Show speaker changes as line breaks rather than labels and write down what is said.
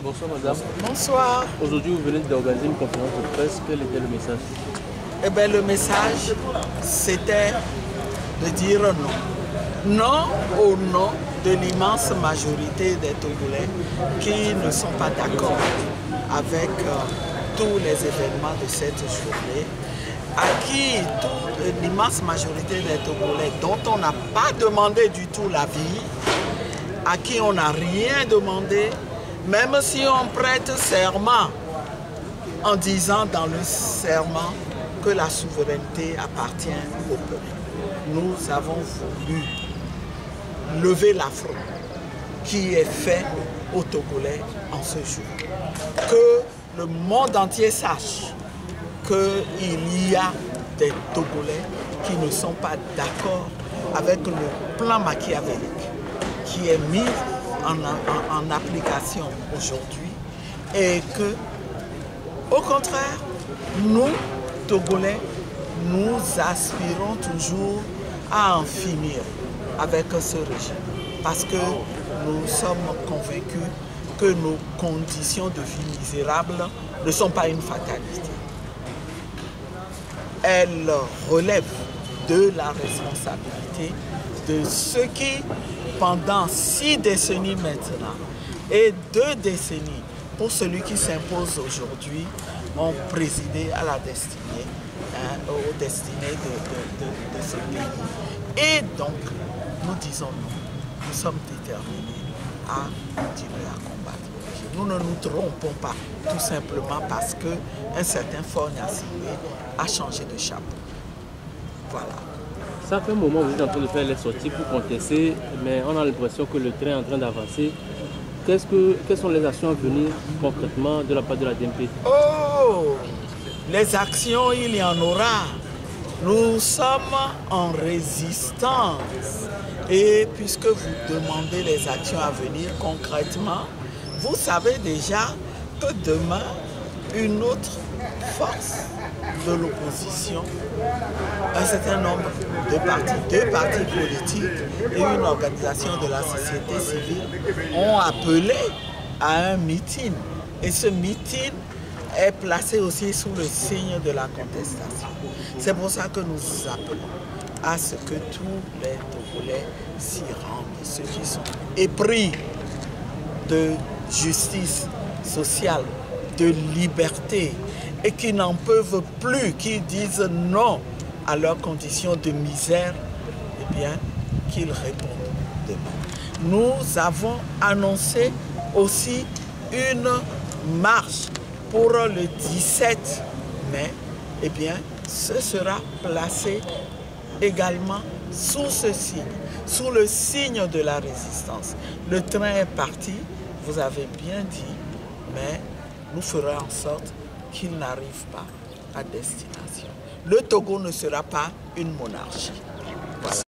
Bonsoir madame.
Bonsoir.
Aujourd'hui vous venez d'organiser une conférence de presse. Quel était le message?
Eh bien le message c'était de dire non. Non au nom de l'immense majorité des Togolais qui ne sont pas d'accord avec tous les événements de cette journée, à qui l'immense majorité des Togolais dont on n'a pas demandé du tout l'avis, à qui on n'a rien demandé, même si on prête serment en disant dans le serment que la souveraineté appartient au peuple. Nous avons voulu lever l'affront qui est fait aux Togolais en ce jour. Que le monde entier sache qu'il y a des Togolais qui ne sont pas d'accord avec le plan machiavélique qui est mis en application aujourd'hui et que, au contraire, nous, Togolais, nous aspirons toujours à en finir avec ce régime parce que nous sommes convaincus que nos conditions de vie misérables ne sont pas une fatalité. Elles relèvent de la responsabilité de ceux qui, pendant 6 décennies maintenant et 2 décennies pour celui qui s'impose aujourd'hui, ont présidé à la destinée, aux destinées de ce pays. Et donc, nous disons non, nous sommes déterminés à continuer à combattre. Nous ne nous trompons pas, tout simplement parce qu'un certain Faure Gnassingbé a changé de chapeau. Voilà.
Ça fait un moment que vous êtes en train de faire les sorties pour contester, mais on a l'impression que le train est en train d'avancer. Quelles sont les actions à venir concrètement de la part de la DMP?
Oh, les actions, il y en aura. Nous sommes en résistance. Et puisque vous demandez les actions à venir concrètement, vous savez déjà que demain, une autre force de l'opposition, un certain nombre de partis, 2 partis politiques et une organisation de la société civile ont appelé à un meeting. Et ce meeting est placé aussi sous le signe de la contestation. C'est pour ça que nous appelons à ce que tous les Togolais s'y rendent, ceux qui sont épris de justice sociale, de liberté, et qui n'en peuvent plus, qui disent non à leurs conditions de misère, eh bien, qu'ils répondent demain. Nous avons annoncé aussi une marche pour le 17 mai. Eh bien, ce sera placé également sous ce signe, sous le signe de la résistance. Le train est parti, vous avez bien dit, mais nous ferons en sorte qu'il n'arrive pas à destination. Le Togo ne sera pas une monarchie. Voilà.